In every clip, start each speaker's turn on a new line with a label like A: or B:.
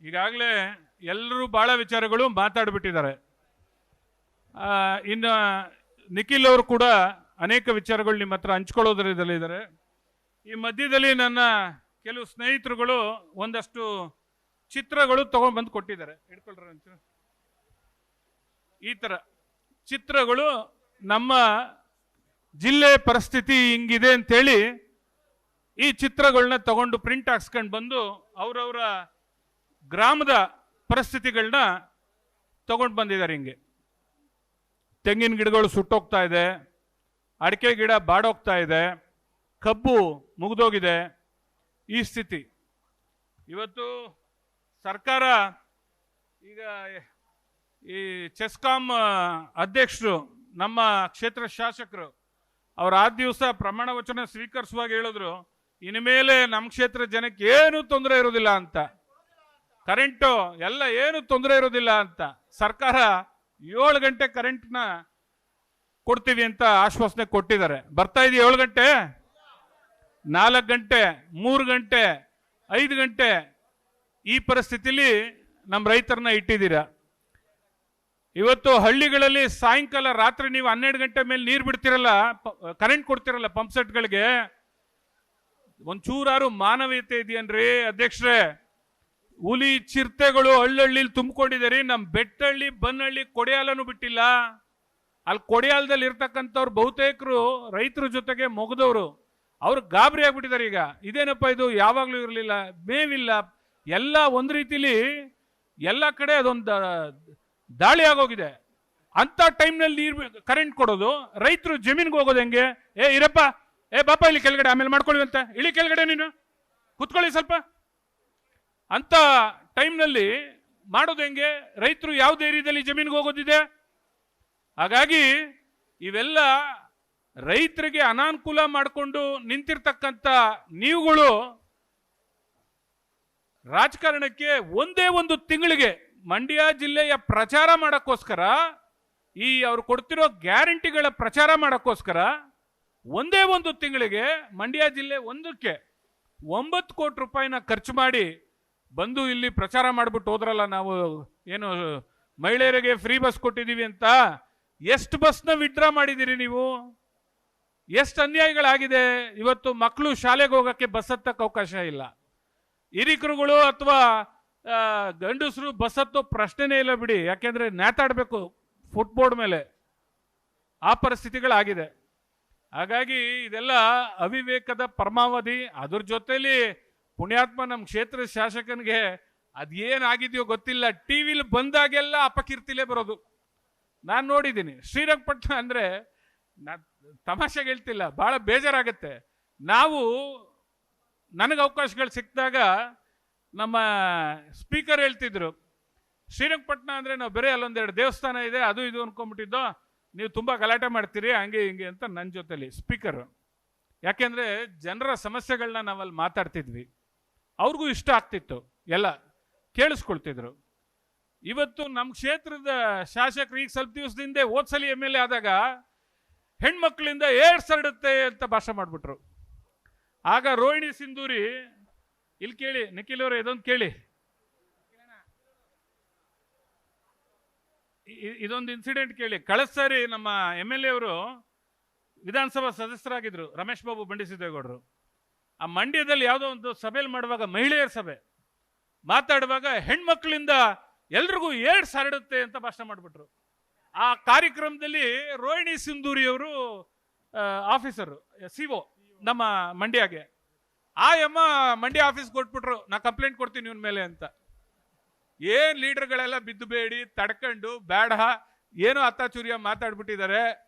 A: ಈಗಾಗಲೇ ಎಲ್ಲರೂ ಭಾಳ ವಿಚಾರಗಳು ಮಾತಾಡಿಬಿಟ್ಟಿದ್ದಾರೆ. ಇನ್ನು ನಿಖಿಲ್ ಅವರು ಕೂಡ ಅನೇಕ ವಿಚಾರಗಳು ನಿಮ್ಮ ಹತ್ರ ಹಂಚ್ಕೊಳ್ಳೋದ್ರಲ್ಲಿದ್ದಾರೆ. ಈ ಮಧ್ಯದಲ್ಲಿ ನನ್ನ ಕೆಲವು ಸ್ನೇಹಿತರುಗಳು ಒಂದಷ್ಟು ಚಿತ್ರಗಳು ತಗೊಂಡು ಬಂದು ಕೊಟ್ಟಿದ್ದಾರೆ. ಹಿಡ್ಕೊಳ್ರ, ಈ ಥರ ಚಿತ್ರಗಳು ನಮ್ಮ ಜಿಲ್ಲೆ ಪರಿಸ್ಥಿತಿ ಹಿಂಗಿದೆ ಅಂತೇಳಿ ಈ ಚಿತ್ರಗಳನ್ನ ತಗೊಂಡು ಪ್ರಿಂಟ್ ಹಾಕ್ಸ್ಕೊಂಡು ಬಂದು ಅವರವರ ಗ್ರಾಮದ ಪರಿಸ್ಥಿತಿಗಳನ್ನ ತಗೊಂಡು ಬಂದಿದ್ದಾರೆ. ಹಿಂಗೆ ತೆಂಗಿನ ಗಿಡಗಳು ಸುಟ್ಟೋಗ್ತಾ ಇದೆ, ಅಡಿಕೆ ಗಿಡ ಬಾಡೋಗ್ತಾ ಇದೆ, ಕಬ್ಬು ಮುಗಿದೋಗಿದೆ, ಈ ಸ್ಥಿತಿ. ಇವತ್ತು ಸರ್ಕಾರ ಈಗ ಈ ಚೆಸ್ಕಾಂ ಅಧ್ಯಕ್ಷರು ನಮ್ಮ ಕ್ಷೇತ್ರ ಶಾಸಕರು ಅವ್ರು ಆ ದಿವಸ ಪ್ರಮಾಣ ವಚನ ಸ್ವೀಕರಿಸುವಾಗ ಹೇಳಿದ್ರು, ಇನ್ಮೇಲೆ ನಮ್ಮ ಕ್ಷೇತ್ರ ಜನಕ್ಕೆ ಏನು ತೊಂದರೆ ಇರೋದಿಲ್ಲ ಅಂತ, ಕರೆಂಟು ಎಲ್ಲ ಏನು ತೊಂದರೆ ಇರೋದಿಲ್ಲ ಅಂತ. ಸರ್ಕಾರ 7 ಗಂಟೆ ಕರೆಂಟ್ನ ಕೊಡ್ತೀವಿ ಅಂತ ಆಶ್ವಾಸನೆ ಕೊಟ್ಟಿದ್ದಾರೆ. ಬರ್ತಾ ಇದೆಯಾ 7 ಗಂಟೆ? 4 ಗಂಟೆ, 3 ಗಂಟೆ, 5 ಗಂಟೆ ಈ ಪರಿಸ್ಥಿತಿಲಿ ನಮ್ಮ ರೈತರನ್ನ ಇಟ್ಟಿದ್ದೀರಾ. ಇವತ್ತು ಹಳ್ಳಿಗಳಲ್ಲಿ ಸಾಯಂಕಾಲ ರಾತ್ರಿ ನೀವು 12 ಗಂಟೆ ಮೇಲೆ ನೀರು ಬಿಡ್ತಿರಲ್ಲ, ಕರೆಂಟ್ ಕೊಡ್ತಿರಲ್ಲ ಪಂಪ್ ಸೆಟ್ಗಳಿಗೆ, ಒಂಚೂರಾರು ಮಾನವೀಯತೆ ಇದೆಯನ್ರಿ ಅಧ್ಯಕ್ಷರೇ? ಹುಲಿ ಚಿರತೆಗಳು ಹಳ್ಳಹಳ್ಳಿಲಿ ತುಂಬಿಕೊಂಡಿದ್ದಾರೆ. ನಮ್ಮ ಬೆಟ್ಟಹಳ್ಳಿ, ಬನ್ನಹಳ್ಳಿ, ಕೊಡಿಯಾಲನು ಬಿಟ್ಟಿಲ್ಲ. ಅಲ್ಲಿ ಕೊಡಿಯಾಲದಲ್ಲಿ ಇರ್ತಕ್ಕಂಥವ್ರು ಬಹುತೇಕರು ರೈತರ ಜೊತೆಗೆ ಮೊಗದವರು, ಅವ್ರು ಗಾಬರಿ ಆಗ್ಬಿಟ್ಟಿದ್ದಾರೆ. ಈಗ ಇದೇನಪ್ಪ ಇದು, ಯಾವಾಗಲೂ ಇರಲಿಲ್ಲ, ಮೇವಿಲ್ಲ, ಎಲ್ಲ ಒಂದು ರೀತಿಲಿ ಎಲ್ಲ ಕಡೆ ಅದೊಂದು ದಾಳಿ ಆಗೋಗಿದೆ. ಅಂಥ ಟೈಮ್ನಲ್ಲಿ ನೀರು ಕರೆಂಟ್ ಕೊಡೋದು, ರೈತರು ಜಮೀನಿಗೆ ಹೋಗೋದು ಹೆಂಗೆ? ಇರಪ್ಪ, ಬಾಪ ಇಲ್ಲಿ ಕೆಳಗಡೆ, ಆಮೇಲೆ ಮಾಡ್ಕೊಳ್ಳಿ ಅಂತ, ಇಳಿ ಕೆಳಗಡೆ, ನೀನು ಕುತ್ಕೊಳ್ಳಿ ಸ್ವಲ್ಪ ಅಂತ ಟೈಮ್ನಲ್ಲಿ ಮಾಡೋದು ಹೆಂಗೆ? ರೈತರು ಯಾವುದೇ ಏರಿಯಾದಲ್ಲಿ ಜಮೀನಿಗೆ ಹೋಗೋದಿದೆ. ಹಾಗಾಗಿ ಇವೆಲ್ಲ ರೈತರಿಗೆ ಅನಾನುಕೂಲ ಮಾಡಿಕೊಂಡು ನಿಂತಿರ್ತಕ್ಕಂಥ ನೀವುಗಳು ರಾಜಕಾರಣಕ್ಕೆ ಒಂದೇ ಒಂದು ತಿಂಗಳಿಗೆ ಮಂಡ್ಯ ಜಿಲ್ಲೆಯ ಪ್ರಚಾರ ಮಾಡೋಕ್ಕೋಸ್ಕರ, ಈ ಅವ್ರು ಕೊಡ್ತಿರೋ ಗ್ಯಾರಂಟಿಗಳ ಪ್ರಚಾರ ಮಾಡೋಕ್ಕೋಸ್ಕರ ಒಂದೇ ಒಂದು ತಿಂಗಳಿಗೆ ಮಂಡ್ಯ ಜಿಲ್ಲೆ ಒಂದಕ್ಕೆ 9 ಕೋಟಿ ರೂಪಾಯಿನ ಖರ್ಚು ಮಾಡಿ ಬಂದು ಇಲ್ಲಿ ಪ್ರಚಾರ ಮಾಡಿಬಿಟ್ಟು ಹೋದ್ರಲ್ಲ. ನಾವು ಏನು ಮಹಿಳೆಯರಿಗೆ ಫ್ರೀ ಬಸ್ ಕೊಟ್ಟಿದ್ದೀವಿ ಅಂತ, ಎಷ್ಟು ಬಸ್ನ ವಿಡ್ರಾ ಮಾಡಿದ್ದೀರಿ ನೀವು? ಎಷ್ಟು ಅನ್ಯಾಯಗಳಾಗಿದೆ. ಇವತ್ತು ಮಕ್ಕಳು ಶಾಲೆಗೆ ಹೋಗೋಕ್ಕೆ ಬಸ್ ಹತ್ತಕ್ಕೆ ಅವಕಾಶ ಇಲ್ಲ. ಹಿರಿಕರುಗಳು ಅಥವಾ ಗಂಡಸರು ಬಸ್ ಹತ್ತೋ ಪ್ರಶ್ನೆನೇ ಇಲ್ಲ ಬಿಡಿ, ಯಾಕೆಂದರೆ ನೇತಾಡಬೇಕು ಫುಟ್ಬೋರ್ಡ್ ಮೇಲೆ, ಆ ಪರಿಸ್ಥಿತಿಗಳಾಗಿದೆ. ಹಾಗಾಗಿ ಇದೆಲ್ಲ ಅವಿವೇಕದ ಪರಮಾವಧಿ. ಅದ್ರ ಜೊತೆಲಿ ಪುಣ್ಯಾತ್ಮ ನಮ್ಮ ಕ್ಷೇತ್ರದ ಶಾಸಕನಿಗೆ ಅದೇನಾಗಿದೆಯೋ ಗೊತ್ತಿಲ್ಲ, ಟಿ ವಿಲಿ ಬಂದಾಗೆಲ್ಲ ಅಪಕೀರ್ತಿಲೇ ಬರೋದು. ನಾನು ನೋಡಿದ್ದೀನಿ. ಶ್ರೀರಂಗಪಟ್ಟಣ ಅಂದರೆ ತಮಾಷೆಗೆ ಹೇಳ್ತಿಲ್ಲ, ಭಾಳ ಬೇಜಾರಾಗುತ್ತೆ. ನನಗೆ ಅವಕಾಶಗಳು ಸಿಕ್ಕಿದಾಗ ನಮ್ಮ ಸ್ಪೀಕರ್ ಹೇಳ್ತಿದ್ರು, ಶ್ರೀರಂಗಪಟ್ಟಣ ಅಂದರೆ ನಾವು ಬೇರೆ ಅಲ್ಲೊಂದೆರಡು ದೇವಸ್ಥಾನ ಇದೆ, ಅದು ಇದು ಅನ್ಕೊಂಡ್ಬಿಟ್ಟಿದ್ದೋ, ನೀವು ತುಂಬ ಗಲಾಟೆ ಮಾಡ್ತೀರಿ ಹಂಗೆ ಹಿಂಗೆ ಅಂತ ನನ್ನ ಜೊತೆಲಿ ಸ್ಪೀಕರು. ಯಾಕೆಂದರೆ ಜನರ ಸಮಸ್ಯೆಗಳನ್ನ ನಾವಲ್ಲಿ ಮಾತಾಡ್ತಿದ್ವಿ, ಅವ್ರಿಗೂ ಇಷ್ಟ ಆಗ್ತಿತ್ತು, ಎಲ್ಲ ಕೇಳಿಸ್ಕೊಳ್ತಿದ್ರು. ಇವತ್ತು ನಮ್ಮ ಕ್ಷೇತ್ರದ ಶಾಸಕರು ಈಗ ಸ್ವಲ್ಪ ದಿವಸದಿಂದ ಹೋದ್ಸಲಿ MLA ಆದಾಗ ಹೆಣ್ಮಕ್ಳಿಂದ ಏಡ್ಸ್ ಹರಡುತ್ತೆ ಅಂತ ಭಾಷೆ ಮಾಡಿಬಿಟ್ರು. ಆಗ ರೋಹಿಣಿ ಸಿಂಧೂರಿ, ಇಲ್ಲಿ ಕೇಳಿ ನಿಖಿಲ್ ಅವರು, ಇದೊಂದು ಕೇಳಿ, ಇದೊಂದು ಇನ್ಸಿಡೆಂಟ್ ಕೇಳಿ. ಕಳೆದ ಸಾರಿ ನಮ್ಮ MLA ಅವರು ವಿಧಾನಸಭಾ ಸದಸ್ಯರಾಗಿದ್ರು, ರಮೇಶ್ ಬಾಬು ಬಂಡಿಸಿದ್ದೇಗೌಡರು. ಆ ಮಂಡ್ಯದಲ್ಲಿ ಯಾವುದೋ ಒಂದು ಸಭೆಯಲ್ಲಿ ಮಾಡುವಾಗ, ಮಹಿಳೆಯರ ಸಭೆ ಮಾತಾಡುವಾಗ ಹೆಣ್ಮಕ್ಳಿಂದ ಎಲ್ರಿಗೂ ಏಡ್ಸ್ ಹರಡುತ್ತೆ ಅಂತ ಭಾಷಣ ಮಾಡಿಬಿಟ್ರು. ಆ ಕಾರ್ಯಕ್ರಮದಲ್ಲಿ ರೋಹಿಣಿ ಸಿಂಧೂರಿ ಅವರು ಆಫೀಸರು, CO ನಮ್ಮ ಮಂಡ್ಯಗೆ, ಆ ಅಮ್ಮ ಮಂಡ್ಯ ಆಫೀಸ್ ಕೊಟ್ಬಿಟ್ರು, ನಾ ಕಂಪ್ಲೇಂಟ್ ಕೊಡ್ತೀನಿ ಇವನ್ ಮೇಲೆ ಅಂತ. ಏನ್ ಲೀಡರ್ಗಳೆಲ್ಲ ಬಿದ್ದು ಬೇಡಿ ತಡ್ಕೊಂಡು ಬೇಡ ಏನೋ ಅತ್ತಾಚುರಿಯ ಮಾತಾಡ್ಬಿಟ್ಟಿದ್ದಾರೆ,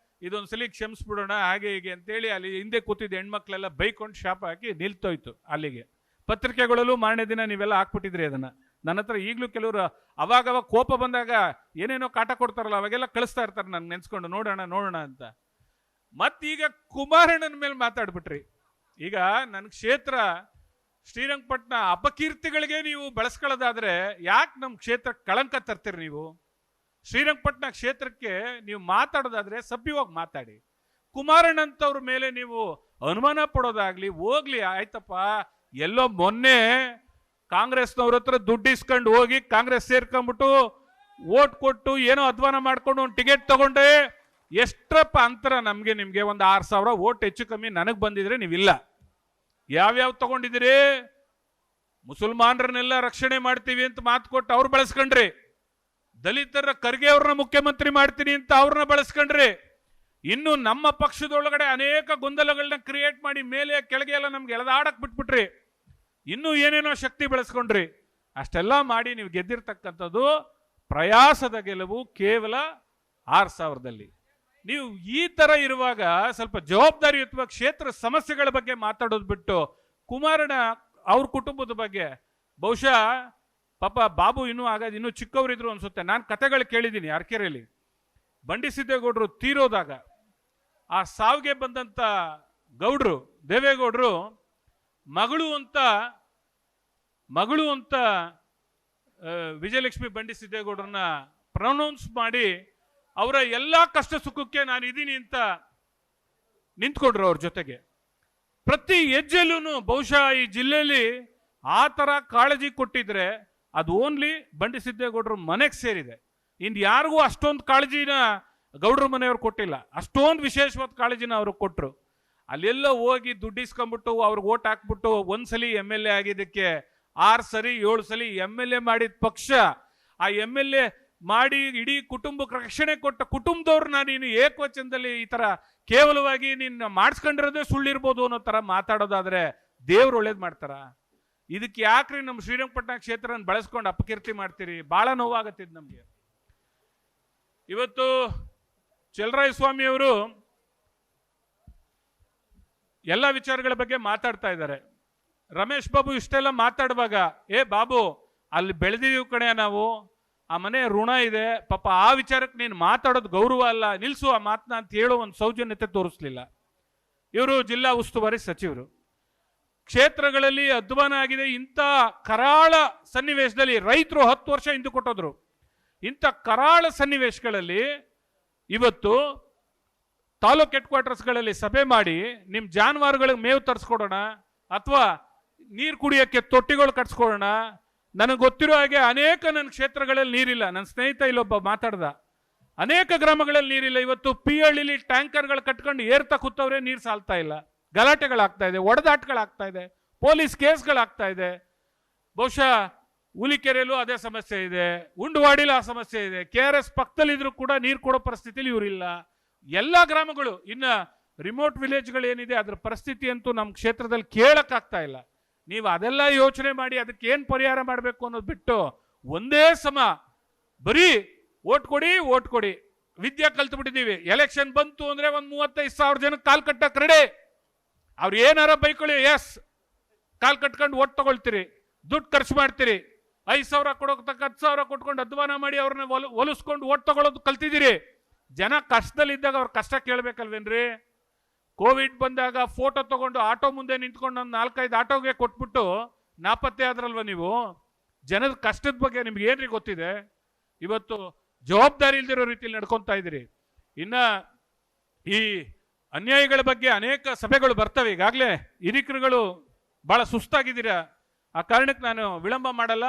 A: ಇದೊಂದ್ಸಲಿ ಕ್ಷಮಿಸ್ಬಿಡೋಣ ಹಾಗೆ ಹೀಗೆ ಅಂತೇಳಿ ಅಲ್ಲಿ ಹಿಂದೆ ಕೂತಿದ್ದ ಹೆಣ್ಮಕ್ಳೆಲ್ಲ ಬೈಕೊಂಡು ಶಾಪ ಹಾಕಿ ನಿಲ್ತೋಯ್ತು ಅಲ್ಲಿಗೆ. ಪತ್ರಿಕೆಗಳಲ್ಲೂ ಮಾರನೇ ದಿನ ನೀವೆಲ್ಲ ಹಾಕ್ಬಿಟ್ಟಿದ್ರಿ ಅದನ್ನ. ನನ್ನ ಹತ್ರ ಈಗಲೂ ಕೆಲವರು ಅವಾಗವಾಗ ಕೋಪ ಬಂದಾಗ ಏನೇನೋ ಕಾಟ ಕೊಡ್ತಾರಲ್ಲ, ಅವಾಗೆಲ್ಲ ಕಳಿಸ್ತಾ ಇರ್ತಾರೆ ನಾನು ನೆನ್ಸ್ಕೊಂಡು, ನೋಡೋಣ ಅಂತ. ಮತ್ತೀಗ ಕುಮಾರಣ್ಣನ ಮೇಲೆ ಮಾತಾಡ್ಬಿಟ್ರಿ. ಈಗ ನನ್ನ ಕ್ಷೇತ್ರ ಶ್ರೀರಂಗಪಟ್ಟಣ ಅಪಕೀರ್ತಿಗಳಿಗೆ ನೀವು ಬಳಸ್ಕೊಳ್ಳೋದಾದ್ರೆ ಯಾಕೆ ನಮ್ಮ ಕ್ಷೇತ್ರ ಕಳಂಕ ತರ್ತೀರಿ ನೀವು? ಶ್ರೀರಂಗಪಟ್ಟಣ ಕ್ಷೇತ್ರಕ್ಕೆ ನೀವು ಮಾತಾಡೋದಾದ್ರೆ ಸಭ್ಯವಾಗಿ ಮಾತಾಡಿ. ಕುಮಾರಣ್ಣಂತವ್ರ ಮೇಲೆ ನೀವು ಅನುಮಾನ ಪಡೋದಾಗ್ಲಿ ಹೋಗ್ಲಿ, ಆಯ್ತಪ್ಪ, ಎಲ್ಲೋ ಮೊನ್ನೆ ಕಾಂಗ್ರೆಸ್ನವ್ರ ಹತ್ರ ದುಡ್ಡು ಇಸ್ಕೊಂಡು ಹೋಗಿ ಕಾಂಗ್ರೆಸ್ ಸೇರ್ಕೊಂಡ್ಬಿಟ್ಟು ಓಟ್ ಕೊಟ್ಟು ಏನೋ ಅಧ್ವಾನ ಮಾಡ್ಕೊಂಡು ಒಂದು ಟಿಕೆಟ್ ತಗೊಂಡೆ. ಎಷ್ಟಪ್ಪ ಅಂತರ ನಮ್ಗೆ ನಿಮ್ಗೆ? ಒಂದು 6,000 ಓಟ್ ಹೆಚ್ಚು ಕಮ್ಮಿ ನನಗೆ ಬಂದಿದ್ರೆ ನೀವಿಲ್ಲ. ಯಾವ್ಯಾವ ತಗೊಂಡಿದ್ದೀರಿ? ಮುಸಲ್ಮಾನರನ್ನೆಲ್ಲ ರಕ್ಷಣೆ ಮಾಡ್ತೀವಿ ಅಂತ ಮಾತು ಕೊಟ್ಟು ಅವ್ರು ಬಳಸ್ಕೊಂಡ್ರಿ. ದಲಿತರ ಖರ್ಗೆ ಅವ್ರನ್ನ ಮುಖ್ಯಮಂತ್ರಿ ಮಾಡ್ತೀನಿ ಅಂತ ಅವ್ರನ್ನ ಬಳಸ್ಕೊಂಡ್ರಿ. ಇನ್ನು ನಮ್ಮ ಪಕ್ಷದೊಳಗಡೆ ಅನೇಕ ಗೊಂದಲಗಳನ್ನ ಕ್ರಿಯೇಟ್ ಮಾಡಿ ಮೇಲೆ ಕೆಳಗೆ ಎಲ್ಲ ನಮ್ಗೆ ಎಳೆದಾಡಕ್ ಬಿಟ್ಬಿಟ್ರಿ. ಇನ್ನೂ ಏನೇನೋ ಶಕ್ತಿ ಬೆಳೆಸ್ಕೊಂಡ್ರಿ. ಅಷ್ಟೆಲ್ಲ ಮಾಡಿ ನೀವು ಗೆದ್ದಿರ್ತಕ್ಕಂಥದ್ದು ಪ್ರಯಾಸದ ಗೆಲುವು ಕೇವಲ 6,000ದಲ್ಲಿ. ನೀವು ಈ ತರ ಇರುವಾಗ ಸ್ವಲ್ಪ ಜವಾಬ್ದಾರಿಯುತವಾಗಿ ಕ್ಷೇತ್ರ ಸಮಸ್ಯೆಗಳ ಬಗ್ಗೆ ಮಾತಾಡೋದು ಬಿಟ್ಟು ಕುಮಾರಣ್ಣ ಅವ್ರ ಕುಟುಂಬದ ಬಗ್ಗೆ, ಬಹುಶಃ ಪಾಪ ಬಾಬು ಇನ್ನೂ ಚಿಕ್ಕವರಿದ್ರು ಅನ್ಸುತ್ತೆ. ನಾನು ಕತೆಗಳು ಕೇಳಿದ್ದೀನಿ. ಅರಕೆರೆಯಲ್ಲಿ ಬಂಡಿ ಸಿದ್ದೇಗೌಡರು ತೀರೋದಾಗ ಆ ಸಾವಿಗೆ ಬಂದಂತ ಗೌಡ್ರು ದೇವೇಗೌಡರು ಮಗಳು ಅಂತ ವಿಜಯಲಕ್ಷ್ಮಿ ಬಂಡಿ ಸಿದ್ದೇಗೌಡರನ್ನ ಪ್ರೊನೌನ್ಸ್ ಮಾಡಿ ಅವರ ಎಲ್ಲ ಕಷ್ಟ ಸುಖಕ್ಕೆ ನಾನು ಇದ್ದೀನಿ ಅಂತ ನಿಂತ್ಕೊಂಡ್ರು ಅವ್ರ ಜೊತೆಗೆ. ಪ್ರತಿ ಹೆಜ್ಜೆಲ್ಲೂ ಬಹುಶಃ ಈ ಜಿಲ್ಲೆಯಲ್ಲಿ ಆ ಥರ ಕಾಳಜಿ ಕೊಟ್ಟಿದ್ರೆ ಅದು ಓನ್ಲಿ ಬಂಡಿ ಸಿದ್ದೇಗೌಡರು ಮನೆಗೆ ಸೇರಿದೆ. ಇನ್ನು ಯಾರಿಗೂ ಅಷ್ಟೊಂದು ಕಾಳಜಿನ ಗೌಡ್ರ ಮನೆಯವ್ರು ಕೊಟ್ಟಿಲ್ಲ. ಅಷ್ಟೊಂದು ವಿಶೇಷವಾದ ಕಾಳಜಿನ ಅವ್ರಿಗೆ ಕೊಟ್ಟರು. ಅಲ್ಲೆಲ್ಲ ಹೋಗಿ ದುಡ್ಡಿಸ್ಕೊಂಡ್ಬಿಟ್ಟು ಅವ್ರಿಗೆ ಓಟ್ ಹಾಕ್ಬಿಟ್ಟು ಒಂದ್ಸಲಿ MLA ಆಗಿದ್ದಕ್ಕೆ 6 ಸರಿ 7 ಸಲಿ MLA ಮಾಡಿದ ಪಕ್ಷ, ಆ MLA ಮಾಡಿ ಇಡೀ ಕುಟುಂಬಕ್ಕೆ ರಕ್ಷಣೆ ಕೊಟ್ಟ ಕುಟುಂಬದವ್ರನ್ನ ನೀನು ಏಕವಚನದಲ್ಲಿ ಈ ತರ ಕೇವಲವಾಗಿ ನೀನು ಮಾಡಿಸ್ಕೊಂಡಿರೋದೇ ಸುಳ್ಳಿರ್ಬೋದು ಅನ್ನೋ ತರ ಮಾತಾಡೋದಾದ್ರೆ ದೇವ್ರು ಒಳ್ಳೇದು ಮಾಡ್ತಾರ? ಇದಕ್ಕೆ ಯಾಕ್ರಿ ನಮ್ಮ ಶ್ರೀರಂಗಪಟ್ಟಣ ಕ್ಷೇತ್ರನ ಬಳಸ್ಕೊಂಡು ಅಪಕೀರ್ತಿ ಮಾಡ್ತೀರಿ? ಬಹಳ ನೋವಾಗತ್ತಿದ್ ನಮ್ಗೆ. ಇವತ್ತು ಚಲರಾಯಸ್ವಾಮಿ ಅವರು ಎಲ್ಲ ವಿಚಾರಗಳ ಬಗ್ಗೆ ಮಾತಾಡ್ತಾ ಇದ್ದಾರೆ. ರಮೇಶ್ ಬಾಬು ಇಷ್ಟೆಲ್ಲ ಮಾತಾಡುವಾಗ, ಬಾಬು ಅಲ್ಲಿ ಬೆಳೆದಿದ್ದೀವಿ ಕಣೆ ನಾವು, ಆ ಮನೆ ಋಣ ಇದೆ ಪಾಪ, ಆ ವಿಚಾರಕ್ಕೆ ನೀನು ಮಾತಾಡೋದು ಗೌರವ ಅಲ್ಲ, ನಿಲ್ಸು ಆ ಮಾತನ್ನ ಅಂತ ಹೇಳೋ ಒಂದು ಸೌಜನ್ಯತೆ ತೋರಿಸ್ಲಿಲ್ಲ. ಇವರು ಜಿಲ್ಲಾ ಉಸ್ತುವಾರಿ ಸಚಿವರು. ಕ್ಷೇತ್ರಗಳಲ್ಲಿ ಅಧ್ವಾನ ಆಗಿದೆ. ಇಂಥ ಕರಾಳ ಸನ್ನಿವೇಶದಲ್ಲಿ ರೈತರು 10 ವರ್ಷ ಹಿಂದೆ ಕೊಟ್ಟೋದ್ರು. ಇಂಥ ಕರಾಳ ಸನ್ನಿವೇಶಗಳಲ್ಲಿ ಇವತ್ತು ತಾಲೂಕ್ ಹೆಡ್ ಕ್ವಾರ್ಟರ್ಸ್ಗಳಲ್ಲಿ ಸಭೆ ಮಾಡಿ ನಿಮ್ಮ ಜಾನುವಾರುಗಳಿಗೆ ಮೇವು ತರಿಸ್ಕೊಡೋಣ ಅಥವಾ ನೀರು ಕುಡಿಯೋಕ್ಕೆ ತೊಟ್ಟಿಗಳು ಕಟ್ಸ್ಕೊಡೋಣ. ನನಗೆ ಗೊತ್ತಿರೋ ಹಾಗೆ ಅನೇಕ ನನ್ನ ಕ್ಷೇತ್ರಗಳಲ್ಲಿ ನೀರಿಲ್ಲ. ನನ್ನ ಸ್ನೇಹಿತ ಇಲ್ಲೊಬ್ಬ ಮಾತಾಡ್ದ, ಅನೇಕ ಗ್ರಾಮಗಳಲ್ಲಿ ನೀರಿಲ್ಲ. ಇವತ್ತು ಪಿಹಳ್ಳಿಲಿ ಟ್ಯಾಂಕರ್ಗಳು ಕಟ್ಕೊಂಡು ಏರ್ತಾ ಕೂತವ್ರೆ, ನೀರು ಸಾಲ್ತಾ ಇಲ್ಲ. ಗಲಾಟೆಗಳಾಗ್ತಾ ಇದೆ, ಒಡೆದಾಟಗಳಾಗ್ತಾ ಇದೆ, ಪೊಲೀಸ್ ಕೇಸ್ಗಳಾಗ್ತಾ ಇದೆ. ಬಹುಶಃ ಹುಲಿಕೆರೆಯಲ್ಲೂ ಅದೇ ಸಮಸ್ಯೆ ಇದೆ, ಉಂಡವಾಡಿಲೂ ಆ ಸಮಸ್ಯೆ ಇದೆ. KRS ಪಕ್ಕದಲ್ಲಿದ್ರು ಕೂಡ ನೀರು ಕೊಡೋ ಪರಿಸ್ಥಿತಿಲಿ ಇವರಿಲ್ಲ. ಎಲ್ಲ ಗ್ರಾಮಗಳು, ಇನ್ನ ರಿಮೋಟ್ ವಿಲೇಜ್ಗಳು ಏನಿದೆ ಅದ್ರ ಪರಿಸ್ಥಿತಿ ಅಂತೂ ನಮ್ಮ ಕ್ಷೇತ್ರದಲ್ಲಿ ಕೇಳಕ್ಕಾಗ್ತಾ ಇಲ್ಲ. ನೀವು ಅದೆಲ್ಲ ಯೋಚನೆ ಮಾಡಿ ಅದಕ್ಕೆ ಏನು ಪರಿಹಾರ ಮಾಡಬೇಕು ಅನ್ನೋದು ಬಿಟ್ಟು ಒಂದೇ ಸಮ ಬರೀ ಓಟ್ ಕೊಡಿ ವಿದ್ಯೆ ಕಲ್ತು ಬಿಟ್ಟಿದ್ದೀವಿ. ಎಲೆಕ್ಷನ್ ಬಂತು ಅಂದ್ರೆ ಒಂದು 35,000 ಜನಕ್ಕೆ ಕಾಲ್ ಕಟ್ಟಕ್ಕೆ ರೆಡಿ. ಅವ್ರು ಏನಾರ ಬೈಕೊಳ್ಳಿ, ಎಸ್ ಕಾಲ್ ಕಟ್ಕೊಂಡು ಓಟ್ ತಗೊಳ್ತೀರಿ, ದುಡ್ಡು ಖರ್ಚು ಮಾಡ್ತೀರಿ, 5,000 ಕೊಡೋತಕ್ಕ 10,000 ಕೊಟ್ಕೊಂಡು ಅಧ್ವಾನ ಮಾಡಿ ಅವ್ರನ್ನ ಒಲಿಸ್ಕೊಂಡು ಓಟ್ ತಗೊಳ್ಳೋದು ಕಲ್ತಿದ್ದೀರಿ. ಜನ ಕಷ್ಟದಲ್ಲಿದ್ದಾಗ ಅವ್ರ ಕಷ್ಟ ಕೇಳಬೇಕಲ್ವೇನ್ರಿ? ಕೋವಿಡ್ ಬಂದಾಗ ಫೋಟೋ ತಗೊಂಡು ಆಟೋ ಮುಂದೆ ನಿಂತ್ಕೊಂಡು ಒಂದು 4-5 ಆಟೋಗೆ ಕೊಟ್ಬಿಟ್ಟು ನಾಪತ್ತೆ ಆದ್ರಲ್ವ ನೀವು? ಜನದ ಕಷ್ಟದ ಬಗ್ಗೆ ನಿಮ್ಗೆ ಏನ್ರಿ ಗೊತ್ತಿದೆ? ಇವತ್ತು ಜವಾಬ್ದಾರಿ ಇಲ್ದಿರೋ ರೀತಿಯಲ್ಲಿ ನಡ್ಕೊತಾ ಇದ್ದೀರಿ. ಇನ್ನ ಈ ಅನ್ಯಾಯಗಳ ಬಗ್ಗೆ ಅನೇಕ ಸಭೆಗಳು ಬರ್ತವೆ. ಈಗಾಗಲೇ ಹಿರಿಕರುಗಳು ಬಹಳ ಸುಸ್ತಾಗಿದ್ದೀರಾ. ಆ ಕಾರಣಕ್ಕೆ ನಾನು ವಿಳಂಬ ಮಾಡಲ್ಲ.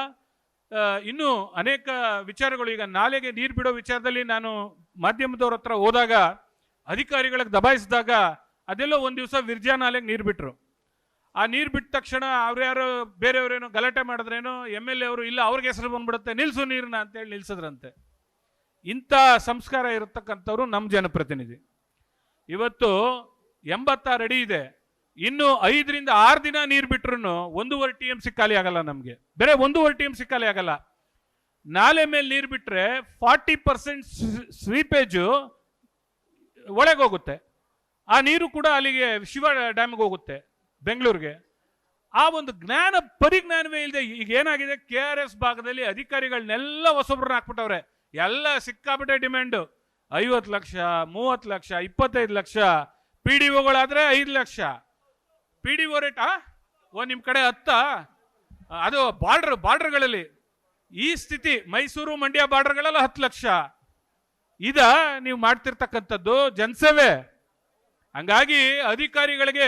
A: ಇನ್ನೂ ಅನೇಕ ವಿಚಾರಗಳು, ಈಗ ನಾಲೆಗೆ ನೀರು ಬಿಡೋ ವಿಚಾರದಲ್ಲಿ ನಾನು ಮಾಧ್ಯಮದವ್ರ ಹತ್ರ ಹೋದಾಗ ಅಧಿಕಾರಿಗಳಿಗೆ ದಬಾಯಿಸಿದಾಗ ಅದೆಲ್ಲೋ ಒಂದು ದಿವಸ ವಿರ್ಜಾ ನಾಲೆಗೆ ನೀರು ಬಿಟ್ರು. ಆ ನೀರು ಬಿಟ್ಟ ತಕ್ಷಣ ಅವ್ರ್ಯಾರು ಬೇರೆಯವ್ರೇನೋ ಗಲಾಟೆ ಮಾಡಿದ್ರೇನೋ MLA ಅವರು ಇಲ್ಲ ಅವ್ರಿಗೆ ಹೆಸರು ಬಂದ್ಬಿಡುತ್ತೆ, ನಿಲ್ಸು ನೀರನ್ನ ಅಂತೇಳಿ ನಿಲ್ಸಿದ್ರಂತೆ. ಇಂಥ ಸಂಸ್ಕಾರ ಇರತಕ್ಕಂಥವ್ರು ನಮ್ಮ ಜನಪ್ರತಿನಿಧಿ. ಇವತ್ತು 86 ಅಡಿ ಇದೆ, ಇನ್ನು 5ರಿಂದ 6 ದಿನ ನೀರು ಬಿಟ್ರು 1.5 TMC ಖಾಲಿ ಆಗಲ್ಲ. ನಮಗೆ ಬೇರೆ 1.5 TMC ಖಾಲಿ ಆಗಲ್ಲ. ನಾಲೆ ಮೇಲೆ ನೀರು ಬಿಟ್ರೆ 40% ಸ್ವೀಪೇಜು ಒಳಗೆ ಹೋಗುತ್ತೆ. ಆ ನೀರು ಕೂಡ ಅಲ್ಲಿಗೆ ಶಿವ ಡ್ಯಾಮ್ಗೆ ಹೋಗುತ್ತೆ, ಬೆಂಗಳೂರಿಗೆ. ಆ ಒಂದು ಪರಿಜ್ಞಾನವೇ ಇಲ್ಲದೆ ಈಗ ಏನಾಗಿದೆ, KRS ಭಾಗದಲ್ಲಿ ಅಧಿಕಾರಿಗಳನ್ನೆಲ್ಲ ಹೊಸೊಬ್ರನ್ನ ಹಾಕ್ಬಿಟ್ಟವ್ರೆ. ಎಲ್ಲ ಸಿಕ್ಕಾಬಿಟ್ಟೆ ಡಿಮ್ಯಾಂಡು, 50 ಲಕ್ಷ, 30 ಲಕ್ಷ, 25 ಲಕ್ಷ. PDOಗಳಾದ್ರೆ 5 ಲಕ್ಷ. PDO ರೇಟ್ ನಿಮ್ಮ ಕಡೆ 10, ಅದು ಬಾರ್ಡರ್ಗಳಲ್ಲಿ ಈ ಸ್ಥಿತಿ. ಮೈಸೂರು ಮಂಡ್ಯ ಬಾರ್ಡರ್ಗಳೆಲ್ಲ 10 ಲಕ್ಷ. ನೀವು ಮಾಡ್ತಿರ್ತಕ್ಕಂಥದ್ದು ಜನಸೇವೆ. ಹಂಗಾಗಿ ಅಧಿಕಾರಿಗಳಿಗೆ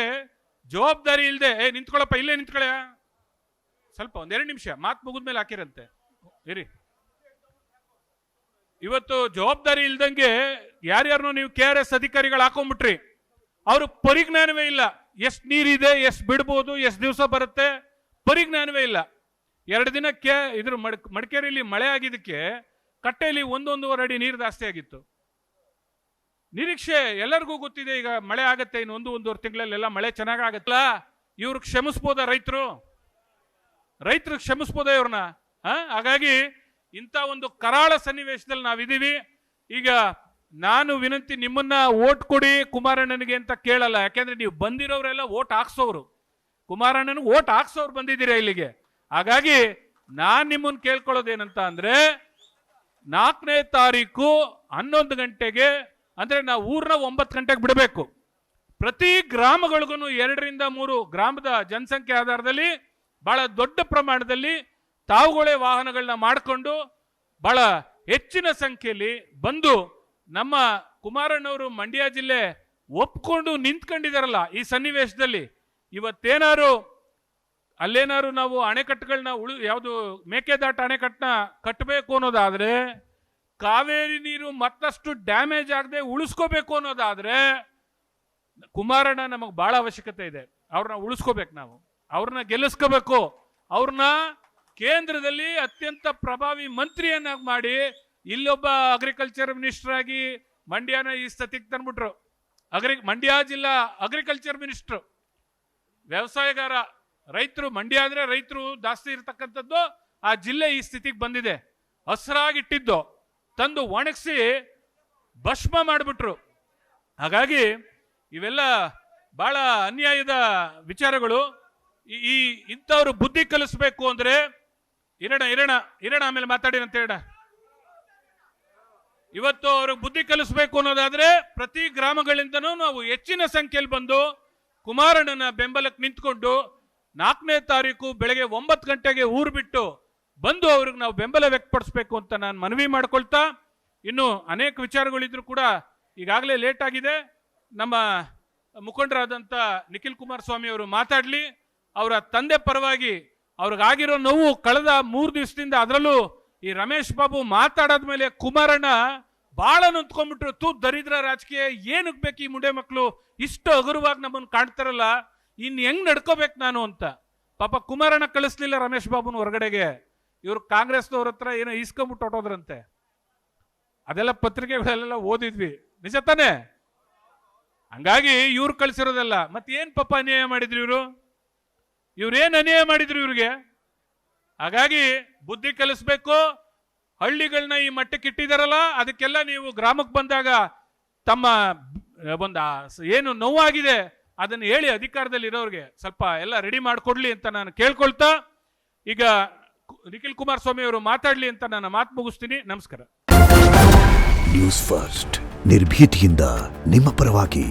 A: ಜವಾಬ್ದಾರಿ ಇಲ್ಲದೆ ನಿಂತ್ಕೊಳ್ಳಪ್ಪ, ಇಲ್ಲೇ ನಿಂತ್ಕೊಳ್ಳ, ಸ್ವಲ್ಪ ಒಂದೆರಡು ನಿಮಿಷ ಮಾತು ಮುಗಿದ್ಮೇಲೆ ಹಾಕಿರಂತೆ ಇರಿ. ಇವತ್ತು ಜವಾಬ್ದಾರಿ ಇಲ್ದಂಗೆ ಯಾರ್ಯಾರನ್ನೋ ನೀವು KRS ಅಧಿಕಾರಿಗಳು ಹಾಕೊಂಡ್ಬಿಟ್ರಿ. ಅವ್ರಿಗೆ ಪರಿಜ್ಞಾನವೇ ಇಲ್ಲ. ಎಷ್ಟು ನೀರಿದೆ, ಎಷ್ಟು ಬಿಡ್ಬೋದು, ಎಷ್ಟು ದಿವಸ ಬರುತ್ತೆ, ಪರಿಜ್ಞಾನವೇ ಇಲ್ಲ. 2 ದಿನಕ್ಕೆ ಇದ್ರ ಮಡಿಕೇರಿಯಲ್ಲಿ ಮಳೆ ಆಗಿದ್ದಕ್ಕೆ ಕಟ್ಟೆಯಲ್ಲಿ 1-1.5 ಅಡಿ ನೀರು ಜಾಸ್ತಿ ಆಗಿತ್ತು. ನಿರೀಕ್ಷೆ ಎಲ್ಲರಿಗೂ ಗೊತ್ತಿದೆ, ಈಗ ಮಳೆ ಆಗತ್ತೆ, ಇನ್ನು 1-1.5 ತಿಂಗಳಲ್ಲೆಲ್ಲ ಮಳೆ ಚೆನ್ನಾಗಾಗತ್ತಲ್ಲ. ಇವ್ರಿಗೆ ಕ್ಷಮಿಸ್ಬೋದ ರೈತರು ಕ್ಷಮಿಸ್ಬೋದ ಇವ್ರನ್ನ? ಹಾಗಾಗಿ ಇಂಥ ಒಂದು ಕರಾಳ ಸನ್ನಿವೇಶದಲ್ಲಿ ನಾವಿದ್ದೀವಿ. ಈಗ ನಾನು ವಿನಂತಿ, ನಿಮ್ಮನ್ನ ಓಟ್ ಕೊಡಿ ಕುಮಾರಣ್ಣನಿಗೆ ಅಂತ ಕೇಳಲ್ಲ. ಯಾಕೆಂದ್ರೆ ನೀವು ಬಂದಿರೋರೆಲ್ಲ ಓಟ್ ಹಾಕ್ಸೋರು, ಕುಮಾರಣ್ಣನಿಗೆ ಓಟ್ ಹಾಕ್ಸೋರು ಬಂದಿದ್ದೀರಾ ಇಲ್ಲಿಗೆ. ಹಾಗಾಗಿ ನಾನ್ ನಿಮ್ಮನ್ನ ಕೇಳ್ಕೊಳ್ಳೋದೇನಂತ ಅಂದ್ರೆ 4ನೇ ತಾರೀಕು 11 ಗಂಟೆಗೆ, ಅಂದ್ರೆ ನಾವು ಊರ್ನ 9 ಗಂಟೆಗೆ ಬಿಡಬೇಕು. ಪ್ರತಿ ಗ್ರಾಮಗಳಿಗೂ 2 ರಿಂದ 3 ಗ್ರಾಮದ ಜನಸಂಖ್ಯೆ ಆಧಾರದಲ್ಲಿ ಬಹಳ ದೊಡ್ಡ ಪ್ರಮಾಣದಲ್ಲಿ ತಾವುಗಳೇ ವಾಹನಗಳನ್ನ ಮಾಡಿಕೊಂಡು ಬಹಳ ಹೆಚ್ಚಿನ ಸಂಖ್ಯೆಯಲ್ಲಿ ಬಂದು ನಮ್ಮ ಕುಮಾರಣ್ಣವರು ಮಂಡ್ಯ ಜಿಲ್ಲೆ ಒಪ್ಕೊಂಡು ನಿಂತ್ಕೊಂಡಿದಾರಲ್ಲ ಈ ಸನ್ನಿವೇಶದಲ್ಲಿ. ಇವತ್ತೇನಾರು ಅಲ್ಲೇನಾರು ನಾವು ಅಣೆಕಟ್ಟುಗಳನ್ನ ಯಾವುದು ಮೇಕೆದಾಟು ಅಣೆಕಟ್ಟನ್ನ ಕಟ್ಟಬೇಕು ಅನ್ನೋದಾದ್ರೆ, ಕಾವೇರಿ ನೀರು ಮತ್ತಷ್ಟು ಡ್ಯಾಮೇಜ್ ಆಗದೆ ಉಳಿಸ್ಕೋಬೇಕು ಅನ್ನೋದಾದ್ರೆ ಕುಮಾರಣ್ಣ ನಮಗೆ ಬಹಳ ಅವಶ್ಯಕತೆ ಇದೆ. ಅವ್ರನ್ನ ಉಳಿಸ್ಕೋಬೇಕು, ನಾವು ಅವ್ರನ್ನ ಗೆಲ್ಲಿಸ್ಕೋಬೇಕು. ಅವ್ರನ್ನ ಕೇಂದ್ರದಲ್ಲಿ ಅತ್ಯಂತ ಪ್ರಭಾವಿ ಮಂತ್ರಿಯನ್ನಾಗಿ ಮಾಡಿ ಇಲ್ಲೊಬ್ಬ ಅಗ್ರಿಕಲ್ಚರ್ ಮಿನಿಸ್ಟರ್ ಆಗಿ ಮಂಡ್ಯನ ಈ ಸ್ಥಿತಿಗೆ ತಂದ್ಬಿಟ್ರು. ಮಂಡ್ಯ ಜಿಲ್ಲಾ ಅಗ್ರಿಕಲ್ಚರ್ ಮಿನಿಸ್ಟರ್, ವ್ಯವಸಾಯಗಾರ, ರೈತರು, ಮಂಡ್ಯ ಅಂದ್ರೆ ರೈತರು ಜಾಸ್ತಿ ಇರ್ತಕ್ಕಂಥದ್ದು. ಆ ಜಿಲ್ಲೆ ಈ ಸ್ಥಿತಿಗೆ ಬಂದಿದೆ. ಹಸ್ರಾಗಿಟ್ಟಿದ್ದು ತಂದು ಒಣಗಿಸಿ ಭಸ್ಮ ಮಾಡಿಬಿಟ್ರು. ಹಾಗಾಗಿ ಇವೆಲ್ಲ ಬಹಳ ಅನ್ಯಾಯದ ವಿಚಾರಗಳು. ಈ ಇಂಥವ್ರು ಬುದ್ಧಿ ಕಲಿಸ್ಬೇಕು ಅಂದ್ರೆ ಇರೋಣ ಆಮೇಲೆ ಮಾತಾಡಿ ಅಂತ ಹೇಳ. ಇವತ್ತು ಅವ್ರಿಗೆ ಬುದ್ಧಿ ಕಲಿಸ್ಬೇಕು ಅನ್ನೋದಾದ್ರೆ ಪ್ರತಿ ಗ್ರಾಮಗಳಿಂದನೂ ನಾವು ಹೆಚ್ಚಿನ ಸಂಖ್ಯೆಯಲ್ಲಿ ಬಂದು ಕುಮಾರಣ್ಣನ ಬೆಂಬಲಕ್ಕೆ ನಿಂತ್ಕೊಂಡು 4ನೇ ತಾರೀಕು ಬೆಳಗ್ಗೆ 9 ಗಂಟೆಗೆ ಊರು ಬಿಟ್ಟು ಬಂದು ಅವ್ರಿಗೆ ನಾವು ಬೆಂಬಲ ವ್ಯಕ್ತಪಡಿಸ್ಬೇಕು ಅಂತ ನಾನು ಮನವಿ ಮಾಡ್ಕೊಳ್ತಾ, ಇನ್ನು ಅನೇಕ ವಿಚಾರಗಳಿದ್ರು ಕೂಡ ಈಗಾಗಲೇ ಲೇಟ್ ಆಗಿದೆ. ನಮ್ಮ ಮುಖಂಡರಾದಂಥ ನಿಖಿಲ್ ಕುಮಾರಸ್ವಾಮಿ ಅವರು ಮಾತಾಡಲಿ. ಅವರ ತಂದೆ ಪರವಾಗಿ ಅವ್ರಿಗಾಗಿರೋ ನೋವು ಕಳೆದ 3 ದಿವಸದಿಂದ, ಅದರಲ್ಲೂ ಈ ರಮೇಶ್ ಬಾಬು ಮಾತಾಡಾದ್ಮೇಲೆ ಕುಮಾರಣ್ಣ ಬಹಳ ನೊಂದ್ಕೊಂಡ್ಬಿಟ್ರು. ದರಿದ್ರ ರಾಜಕೀಯ ಏನಕ್ಕೆ ಬೇಕು, ಈ ಮುಂಡೆ ಮಕ್ಕಳು ಇಷ್ಟು ಹಗುರವಾಗಿ ನಮ್ಮನ್ನು ಕಾಣ್ತಾರಲ್ಲ, ಇನ್ನು ಹೆಂಗ್ ನಡ್ಕೋಬೇಕು ನಾನು ಅಂತ. ಪಾಪ ಕುಮಾರಣ್ಣ ಕಳಿಸ್ಲಿಲ್ಲ ರಮೇಶ್ ಬಾಬುನ ಹೊರಗಡೆಗೆ. ಇವ್ರು ಕಾಂಗ್ರೆಸ್ನವ್ರ ಹತ್ರ ಏನೋ ಈಸ್ಕೊಂಬಿಟ್ಟು ಹೊಟ್ಟೋದ್ರಂತೆ. ಅದೆಲ್ಲ ಪತ್ರಿಕೆಗಳೆಲ್ಲ ಓದಿದ್ವಿ, ನಿಜ ತಾನೆ? ಹಂಗಾಗಿ ಇವ್ರು ಕಳಿಸಿರೋದಲ್ಲ. ಮತ್ತೇನ್ ಪಾಪ ಅನ್ಯಾಯ ಮಾಡಿದ್ರು ಇವ್ರೇನ್ ಅನ್ಯಾಯ ಮಾಡಿದ್ರು ಇವ್ರಿಗೆ? ಹಾಗಾಗಿ ಬುದ್ಧಿ ಕಲಿಸ್ಬೇಕು. ಹಳ್ಳಿಗಳನ್ನ ಈ ಮಟ್ಟಕ್ಕೆ ಇಟ್ಟಿದಾರಲ್ಲ, ಅದಕ್ಕೆಲ್ಲ ನೀವು ಗ್ರಾಮಕ್ಕೆ ಬಂದಾಗ ತಮ್ಮ ಒಂದು ಏನು ನೋವಾಗಿದೆ ಅದನ್ನು ಹೇಳಿ ಅಧಿಕಾರದಲ್ಲಿ ಇರೋರಿಗೆ ಸ್ವಲ್ಪ ಎಲ್ಲ ರೆಡಿ ಮಾಡಿಕೊಡ್ಲಿ ಅಂತ ನಾನು ಕೇಳ್ಕೊಳ್ತಾ, ಈಗ ನಿಖಿಲ್ ಕುಮಾರಸ್ವಾಮಿ ಅವರು ಮಾತಾಡ್ಲಿ ಅಂತ ನಾನು ಮಾತು ಮುಗಿಸ್ತೀನಿ. ನಮಸ್ಕಾರ.
B: ನ್ಯೂಸ್ ಫಸ್ಟ್, ನಿರ್ಭೀತಿಯಿಂದ ನಿಮ್ಮ ಪರವಾಗಿ.